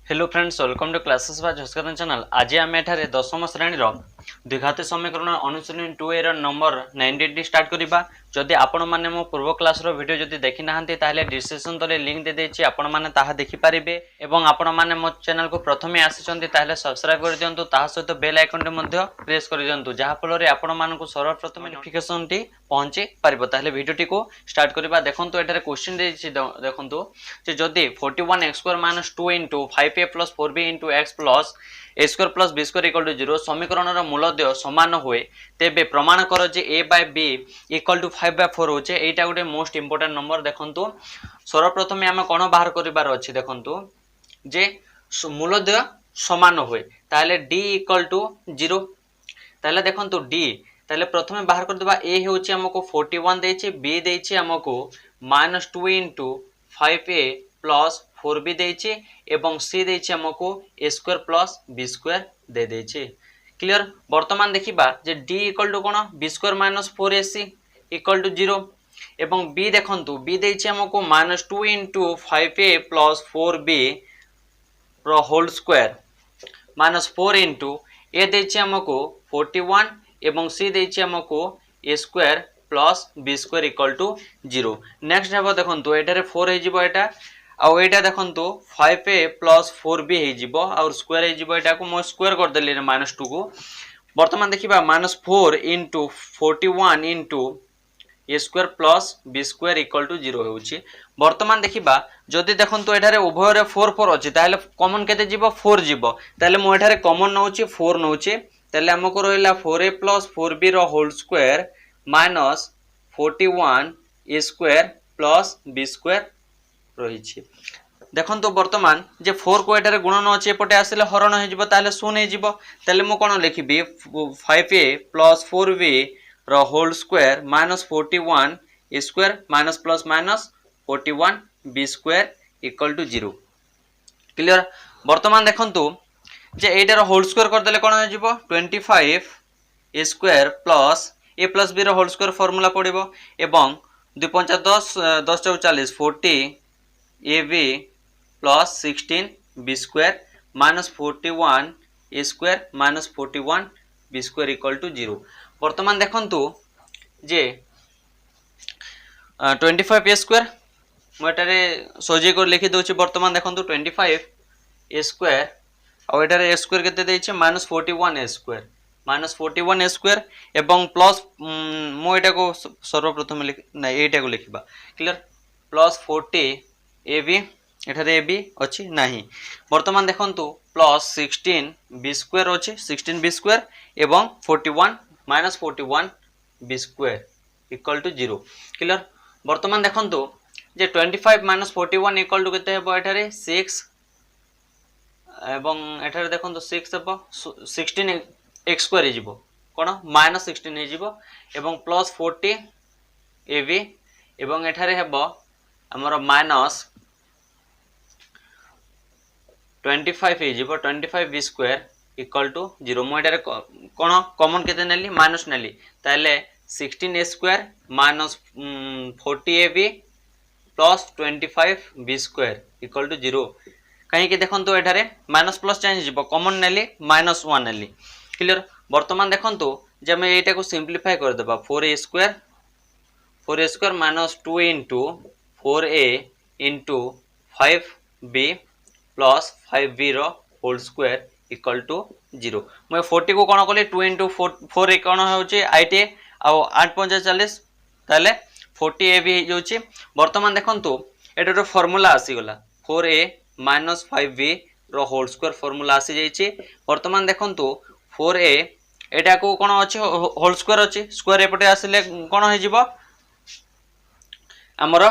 Hello friends, welcome to classes by Jhaskaran channel. आज आम एठारे दशम श्रेणी द्विघात समीकरण अनुशीलन 2 एर नंबर 98 स्टार्ट करबा। जदि आपण माने मो पूर्व क्लास रो वीडियो जदि देखि नाहंती ताहले डिस्क्रिप्शन तले लिंक दे देछि, आपण माने ताहा देखि पारिबे। एवं आपण माने मो चैनल को प्रथमे आसिचंती ताहले सब्सक्राइब कर दियंतु, ताहा सहित बेल आइकन टे मध्ये प्रेस कर दियंतु, जहा फल रे आपण मानकु सर्वप्रथमे नोटिफिकेशन टी पहुंची पारिबो। ताहले वीडियो टी को स्टार्ट करबा। देखंतु एठारे क्वेश्चन देछि, देखंतु जे जदि 41x² - 2 * 5a + 4b * x + a² + b² = 0 समीकरण मूलद्वय समान हुए, तेबे प्रमाण कर जे a/b = 5/4 होचे। एटा गोटे मोस्ट इंपोर्टेंट नंबर। देखंतु सर्वप्रथमे आम कोन बाहर करिबार अछि। देखंतु जे मूलद्वय समान हुए ताले d = 0। ताले देखंतु d ताले प्रथमे बाहर कर देबा। a होची हमको 41 देछि, b देछि हमको -2 * 5a + 4b देछि एवं c देछि हमको a² + b² दे देछि। क्लियर। वर्तमान देखिबा जे d = कोन b² - 4ac = 0 एवं b देखंतु b देछि हमको -2 * 5a + 4b रो होल स्क्वायर -4 * a देछि हमको 41 एवं c देछि हमको a² + b² = 0। नेक्स्ट हेबो देखंतु एटारे 4 हे जिवो, एटा आउ एटा देखंतु 5a + 4b हे जिवो और स्क्वायर हे जिवो। एटा को मो स्क्वायर कर देली -2 को। वर्तमान देखिबा -4 * 41 * a² + b² = 0 होउची। वर्तमान देखिबा जदि देखंतु एटारे उभय रे 4 4 अछि, ताले कॉमन केते जिवो 4 जिवो। ताले मो एटारे कॉमन नउची 4 नउची। ताले हमको रहिला 4a + 4b रो होल स्क्वायर -41 a² + b² रहिछि। देखंतु वर्तमान जे 4 को एटारे गुणन अछि, एपटे आसिले हरण हे जिवो, ताले शून्य हे जिवो। ताले मो कोन लिखिबी 5a + 4b रो whole square -41 a² + -41 b² = 0। Clear. वर्तमान देखंतु जे एटार होल स्क्वायर कर देले कोन हे जिवो 25 a² + a + b रो होल स्क्वायर फार्मूला पडिबो एवं 2 5 10 10 * 40 40 ab + 16 b² -41 a² - 41 b² = 0। वर्तमान देखंतु जे 25 a² मोटारे सोजे को लिखि दोछि। वर्तमान देखंतु 25 a² और एटारे a² केते दैछि -41 a² -41 a² एवं प्लस मो एटा को सर्वप्रथम ना एटा को लिखिबा। क्लियर। +40 ab एठारे ab अछि नाही। वर्तमान देखंतु +16 b² अछि, 16 b² एवं 41 -41 b² = 0। क्लियर। वर्तमान देखंतु जे 25 - 41 = केते हेबो एठारे 6 एवं एठारे देखंतु 6 हेबो 16 x² हे जिवो कोन -16 हे जिवो एवं +40 ab एवं एठारे हेबो हमर -25 हे जिवो 25 b² = 0। मो एटारे कोन कॉमन केते नेली माइनस नेली, ताले 16 a² - 40 ab + 25 b² = 0। कहीं कि देखंतु एठारे माइनस प्लस चेंज जिवो, कॉमन नेली -1 नेली। क्लियर। वर्तमान देखंतु जे हम एटा को सिंपलीफाई कर देबा 4a² - 2 * 4a * 5b + 5b रो होल स्क्वायर = 0। मैं 40 को कोन करली 2 * 4 कोन होउची 8 आ 8 5 40 ताले 40 ab हे जोची। वर्तमान देखंतु एटा रो फार्मूला आसी गला 4a - 5b रो होल स्क्वायर फार्मूला आसी जाईची। वर्तमान देखंतु 4a एटा को कोन अछि होल स्क्वायर अछि, स्क्वायर एपटे आसिले कोन हे जिवो हमर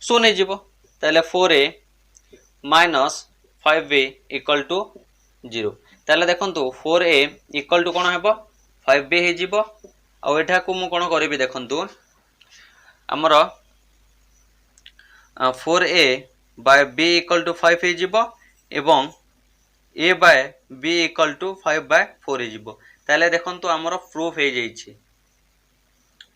शून्य हे जिवो। ताले 4a - 5b = 0। ताले देखंतु 4a = कोन हेबो 5b हे जिवो। आ एटा को मु कोन करिवि देखंतु हमर 4a / b = 5 हे जिवो एवं a / b = 5/4 हे जिवो। ताले देखंतु हमर प्रूफ हे जाईची।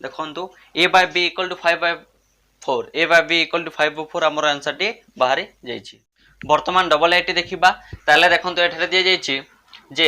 देखंतु a / b = 5/4 a / b = 5/4 हमर आंसर टी बाहरी जाईची। बर्तमान डबल एटी देखा ताले देखो एठारे दिया जाइए जे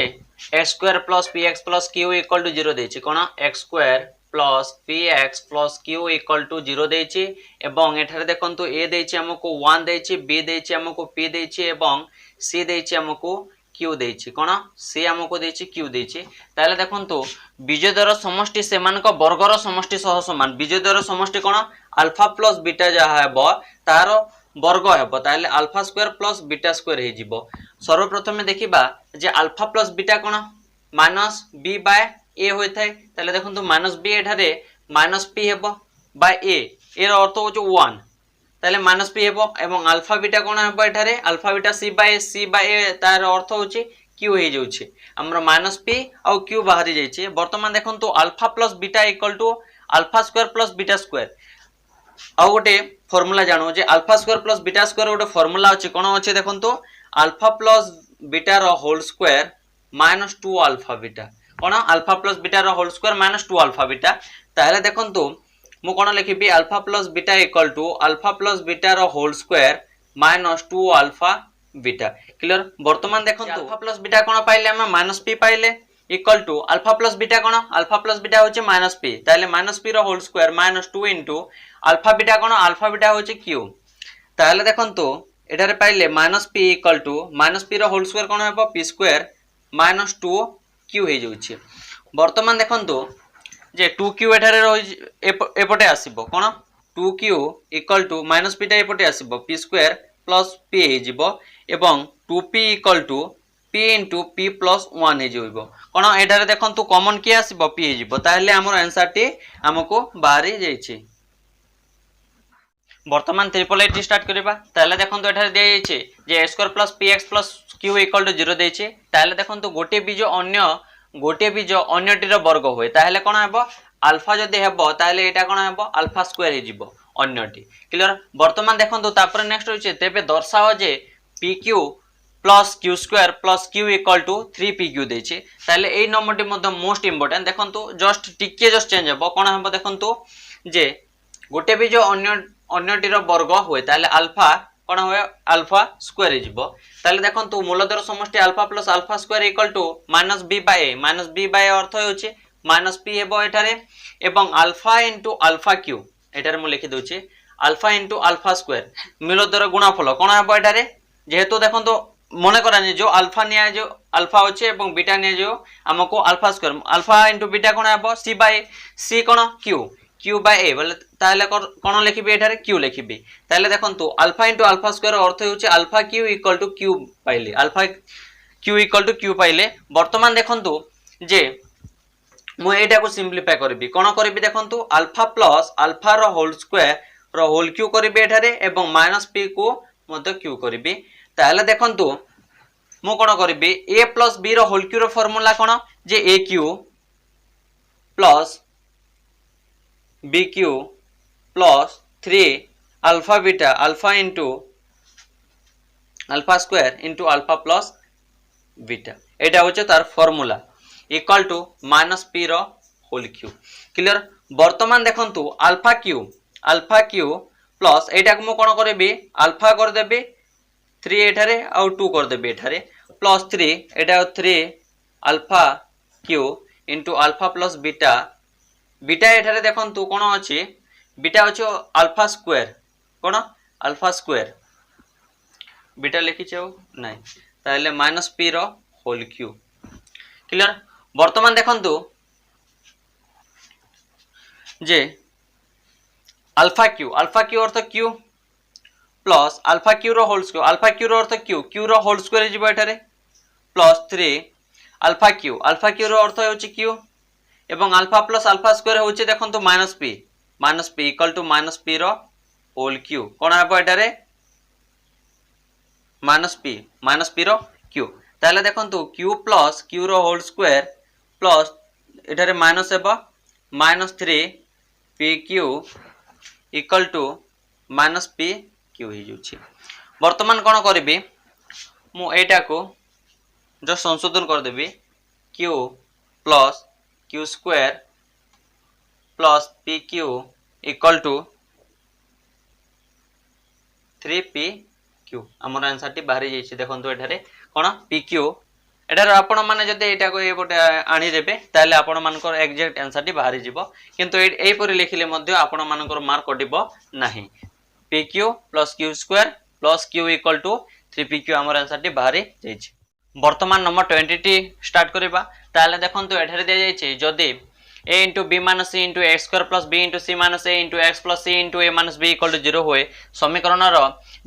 x square plus p x plus q equal to 0 देछि कोन x square plus p x plus q equal to 0 देछि एवं एठारे देखंतु ए देछि हमको 1 देछि बी देछि हमको पी देछि एवं सी देछि हमको क्यू देछि कोन सी हमको देछि क्यू देछि ताले देखंतु बीजद्वार समष्टि सेमानक वर्गर समष्टि सह समान बीजद्वार समष्टि कोन अल्फा प्लस बीटा जहा हेबो तार वर्ग हेबो ताले alpha square plus beta square हे जिवो सर्वप्रथम देखिबा जे अल्फा प्लस बीटा कोन माइनस बी बाय ए होय थाय ताले देखंतु माइनस बी एठारे माइनस पी हेबो बाय ए एर अर्थ हो जो 1 ताले माइनस पी हेबो एवं अल्फा बीटा कोन हेबो एठारे अल्फा बीटा सी बाय ए तार अर्थ होची क्यू हे जाउची हमर माइनस पी और क्यू बाहरी जाइछे वर्तमान देखंतु alpha plus beta equal to alpha square plus beta square आउ गोटे फॉर्मूला जानो जे alpha square plus beta square गोटे फॉर्मूला अछि कोन अछि देखंतु अल्फा प्लस बीटा रो whole square minus 2 alpha beta कोन अल्फा प्लस बीटा रो whole square minus 2 alpha beta ताले देखंतु मु कोन लिखिबी alpha plus beta equal to alpha plus beta रो whole square minus 2 alpha beta clear वर्तमान देखंतु अल्फा प्लस बीटा कोन पाइले हम माइनस पी पाइले equal to alpha plus beta कोन अल्फा प्लस बीटा होचे माइनस पी ताले माइनस पी रो whole square minus 2 into alpha beta कोन अल्फा बीटा होचे क्यू ताले देखंतु एटारे पाइले minus p equal to minus p रो होल स्क्वायर कोन हेबो पी स्क्वायर माइनस 2 क्यू हे जाउची वर्तमान देखंतु जे 2 क्यू एटारे रही एपटे आसीबो कोन 2 q equal to minus p टा एपटे आसीबो पी स्क्वायर प्लस पी हे जिवो एवं 2p equal to p into p plus 1 हे जिवो कोन एटारे देखंतु कॉमन के आसीबो p हे जिवो ताले हमर आंसर टी हमको बाहरी जाइछि वर्तमान ट्रिपल एट स्टार्ट करबा ताले देखंतु एठारे दिया जाइछे जे a square plus px plus q equal to 0 देइछे ताले देखंतु गोटे बीज अन्य टीर वर्ग होय ताले कोन हेबो अल्फा जदी हेबो ताले एटा कोन हेबो अल्फा स्क्वायर हे जिवो अन्यटी क्लियर वर्तमान देखंतु तापर नेक्स्ट होइछे तेबे दर्शाओ जे pq plus q square plus q equal to 3pq देइछे ताले एई नंबरटी मध्ये मोस्ट इंपोर्टेंट देखंतु जस्ट चेंज हेबो कोन हेबो देखंतु जे गोटे बीज अन्यटीर वर्ग होय ताले अल्फा कोन होय अल्फा स्क्वायर हे जिवो ताले देखंतु मूलधर समष्टि alpha plus alpha square equal to minus b by अर्थ होउची माइनस पी हेबो एठारे एवं अल्फा इनटू अल्फा क्यू एठारे मु लिखि दोछि अल्फा इनटू अल्फा स्क्वायर मूलधर गुणनफल कोन हेबो एठारे जेहेतु देखंतु मने करानी जो अल्फा निया जो अल्फा होचे एवं बीटा निया जो हमको alpha square alpha into beta कोन हेबो सी बाय सी कोन क्यू बाय ए बोले ताले कोन लिखिबे एठारे क्यू लिखिबे ताले देखंतु अल्फा इनटू अल्फा स्क्वायर अर्थ होउचे alpha q equal to q पाइले alpha q equal to q पाइले वर्तमान देखंतु जे मु एटा को सिंपलीफाई करबी कोन करबी देखंतु अल्फा प्लस अल्फा रो whole square rho whole Q करबी एठारे एवं माइनस पी को मध्य क्यू करबी ताले देखंतु मु कोन करबी a प्लस b रो होल क्यू रो फार्मूला कोन जे a cube plus b cube plus 3 alpha beta alpha into alpha square into alpha plus beta एटा होचे तार formula equal to minus p रो होल क्यू क्लियर वर्तमान देखंतु अल्फा क्यू प्लस एटा को मु कोन करबी अल्फा कर देबी 3 एठारे और 2 कर देबी एठारे प्लस 3 एटा 3 alpha q into alpha plus beta beta एठारे देखंतु कोन अछि बीटा अछि अल्फा स्क्वायर कोन अल्फा स्क्वायर बीटा लिखि छौ नै ताले माइनस पी रो होल क्यू क्लियर वर्तमान देखंतु जे अल्फा क्यू अर्थ क्यू प्लस अल्फा क्यू रो होल स्क्वायर अल्फा क्यू रो अर्थ क्यू रो होल स्क्वायर जिवो एठारे प्लस 3 अल्फा क्यू रो अर्थ होछि क्यू एवं अल्फा प्लस अल्फा स्क्वायर होछि देखंतु minus p equal to minus p रो होल क्यू कोन हेबो एटारे माइनस पी रो क्यू ताले देखंतु क्यू प्लस क्यू रो होल स्क्वायर प्लस एटारे माइनस हेबो minus 3 p q equal to minus p q हे जुछि वर्तमान कोन करबी मु एटा को जो संशोधन कर देबी q plus q square plus p q equal to 3p q आमर आंसर टी बाहरी जाइए देखो एठारे कौन पी क्यू एटार आपण मैंने जब यहाँ को ये गोटे आनीदेवे ताहले आपण मानकर एक्जाक्ट आंसर टी बाहरी जीवो किंतु एपरि लिखिले मध्य आपण मानकर मार्क कटिबो नाही p q plus q square plus q equal to 3pq आमर आंसर टी बाहरी जाइए। वर्तमान नंबर 20 टी स्टार्ट करबा ताहले देखंतु एठारे दिया जाइए जदि a into b minus c into x square plus b into c minus a into x plus c into a minus b equal to 0 हुए समीकरण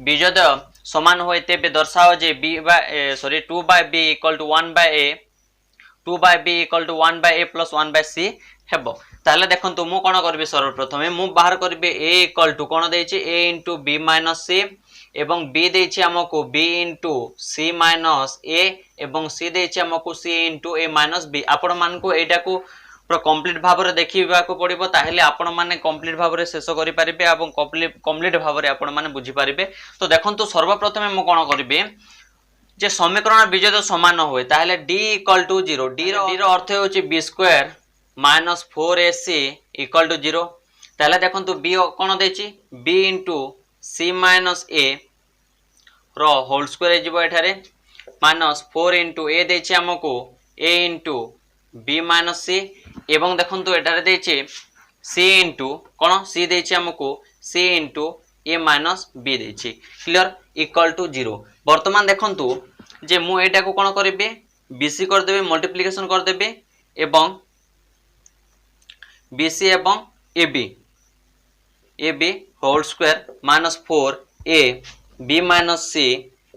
बीजोदय समान हुए तेबे दर्शाओ जे b by sorry 2 by b equal to 1 by a 2 by b equal to 1 by a plus 1 by c हेबो ताहले देखंतु मु कोन करबी सर्वप्रथम मु बाहर करबी a इक्वल टू कोन देछि a into b minus c एवं b देछि हमको b into c minus a एवं c देछि हमको c into a minus b आपण मान को एटा को पूरा कंप्लीट भाव में देखा पड़ो ताहले आपण माने कंप्लीट भाव में शेष करि परिबे एवं कंप्लीट भाव में आपण माने बुझी परिबे। तो देखंतु सर्वप्रथम मु कोन करबी जे समीकरण बीजोद समान हुए ताहले d इक्वल टू 0 d रो अर्थ होछि b square minus 4ac equal to 0 ताहले देखंतु b कोन देछि b into c minus a रो होल स्क्वायर जिवो एठारे माइनस 4 इंटू a देछि हमको a into b minus c एवं देखंतु एटारे देछि c इंटू कोन c देछि हमको c into a minus b देछि क्लियर इक्वल टू 0। वर्तमान देखंतु जे मु एटा को कोन करबे bc कर देबे मल्टीप्लिकेशन कर देबे एवं bc एवं ab whole square minus 4a b minus c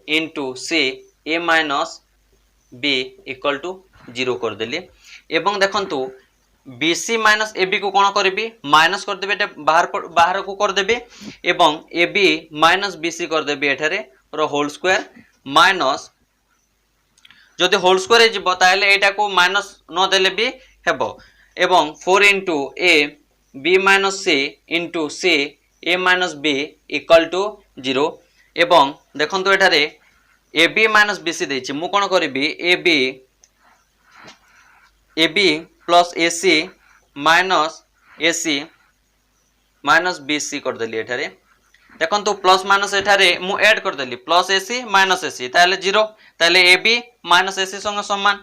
into c a minus b equal to 0 कर देली एवं देखंतु BC माइनस AB को कौन करी माइनस कर देबे बाहर को कर देबे एवं AB माइनस BC कर देबे एठारे होल स्क्वायर माइनस जदि होल स्क्वायर जिवो ताहले एटा को माइनस न देले भी हेबो एवं 4 into A B minus C into C A minus B equal to 0 एवं देखंतु एठारे AB माइनस BC देछि मु कोन करिबी AB plus AC minus AC minus BC कर देली एठारे देखंतु प्लस माइनस एठारे मु ऐड कर देली प्लस AC माइनस AC ताहले 0 ताहले AB माइनस AC संग समान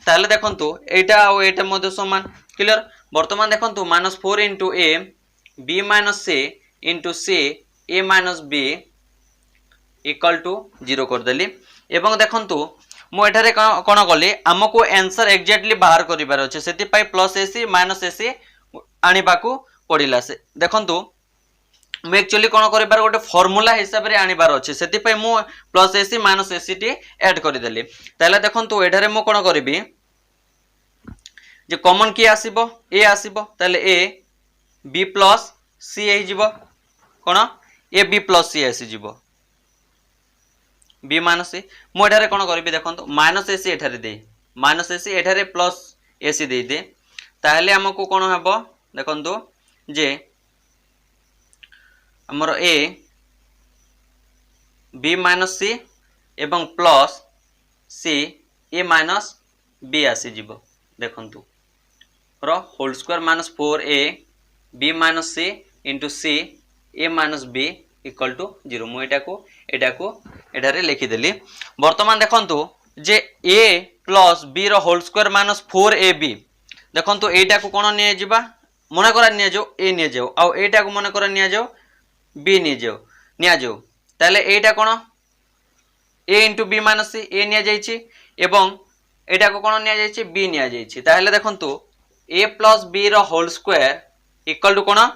ताहले देखंतु एटा और एटा मध्ये समान क्लियर। वर्तमान देखंतु minus 4 into A B minus C into C A minus B equal to 0 कर देली एवं देखंतु मु एठारे कोन कली हमको आंसर एग्जैक्टली बाहर करिबार अछि सेति पई प्लस AC माइनस AC आनिबा को पडिला से देखंतु मु एक्चुअली कोन करिबार गोटे फार्मूला हिसाब रे आनिबार अछि सेति पई मु plus AC minus AC T add करि देली ताले देखंतु एठारे मु कोन करिबी जे कॉमन की आसीबो A आसीबो ताले A B प्लस C आइ जिवो कोन A B प्लस C आसी जिवो b माइनस ए मु एठारे कोन करबी देखंतु माइनस ac एठारे दे माइनस ac एठारे प्लस ac दे दे ताहले हमको कोन हेबो देखंतु जे हमर a b माइनस c एवं plus c a minus b आसी जिवो देखंतु रो whole square minus 4a b minus c into c a minus b equal to 0 मु एटा को एठारे लिखिदेली। वर्तमान देखंतु जे a प्लस b रो होल स्क्वायर माइनस 4ab देखंतु एटा को कोन निया जिबा मने करा निया जो a निया जाओ आ एटा को मने करा निया जाओ b निया जाओ ताले एटा कोन a into b minus c a निया जाईची एवं एटा को कोन निया जाईची b निया जाईची ताले देखंतु a प्लस b रो होल स्क्वायर इक्वल टू कोन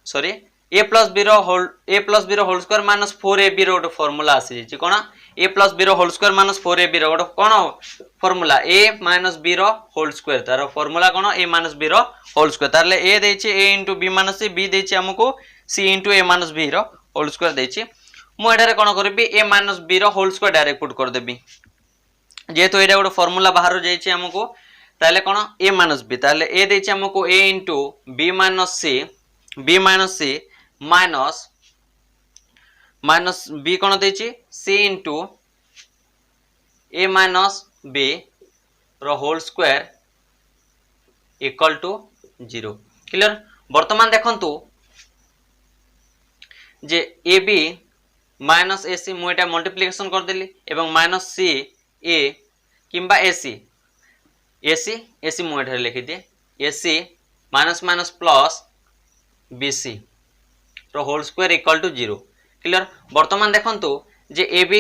सॉरी a प्लस b रो होल स्क्वायर माइनस 4ab रो फार्मूला आसी जे कोन a प्लस b रो होल स्क्वायर माइनस 4ab रो कोन फार्मूला a माइनस b रो होल स्क्वायर तार फार्मूला कोन a माइनस b रो होल स्क्वायर तारले a देछि a into b minus c b देछि हमको c into a minus b रो होल स्क्वायर देछि मु एठारे कोन करबी a माइनस b रो होल स्क्वायर डायरेक्ट पुट कर देबी जेहेतु एटा गोटे फार्मूला बाहर जाइछि हमको ताले कोन a माइनस b ताले a देछि हमको a into b minus c minus b कोन देछि c into a minus b रो whole square equal to 0 clear. वर्तमान देखंतु जे ab माइनस AC मु एटा मल्टीप्लिकेशन कर देली एवं माइनस C A किंबा AC मु एठारे लिखि दिए AC minus minus plus BC रो whole square equal to 0 clear. वर्तमान देखंतु जे AB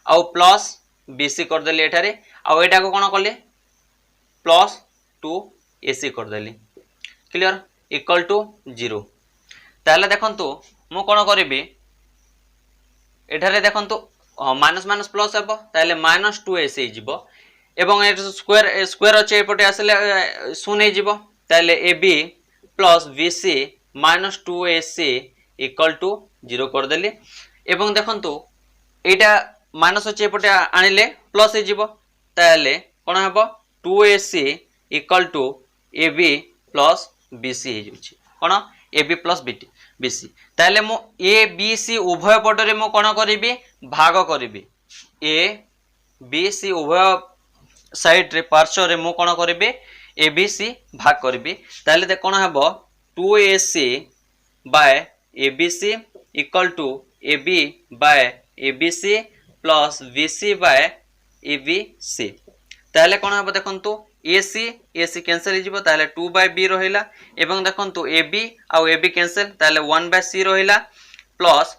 आउ प्लस BC कर देली एठारे आउ एटा को कोन करले प्लस 2AC कर देली क्लियर इक्वल टू 0। ताले देखंतु मु कोन करिबी एठारे देखंतु माइनस माइनस प्लस हेबो ताले माइनस 2AC जिवो एवं ए स्क्वायर अछि एपटे आसले शून्य जिवो ताले AB plus BC minus 2AC equal to 0 कर देली एवं देखंतु एटा माइनस अछि एपटे आनिले प्लस हे जिवो ताले कोन हेबो 2AC equal to AB plus BC हे जउछि कोन AB प्लस BC ताले मो ABC उभय पटरे मो कोन करिबी भाग करिबी ABC उभय साइड रे पार्श्व रे मो कोन करिबी ABC भाग करिबी ताले दे कोन हेबो 2AC by ABC equal to AB by ABC plus BC by ABC ताले कोन हेबो देखंतु AC कैंसिल हिजिबो ताले 2 बाय B रहिला एवं देखंतु AB आउ AB कैंसिल ताले 1 बाय C रहिला plus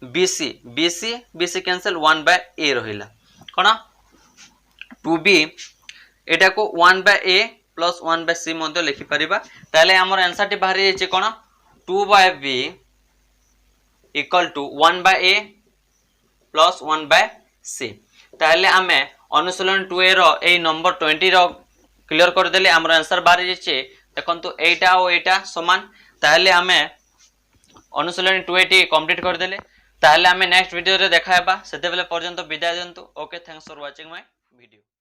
BC cancel 1 by A रहिला कोन 2B एटा को 1 by A plus 1 by C मध्ये लिखि परिबा ताले हमर आंसर टी बाहरी जे कोन 2 by B equal to 1 by A plus 1 by C ताले आमे अनुशीलन 2A रो ए नंबर 20 रो क्लियर कर देले हमर आंसर बाहरी जेचे देखंतु एटा और एटा समान ताले आमे अनुशीलन 2A टी कंप्लीट कर देले ताले आमे नेक्स्ट वीडियो रे देखायबा सेते बेले पर्यंत विदाय देंतु okay thanks for watching my video.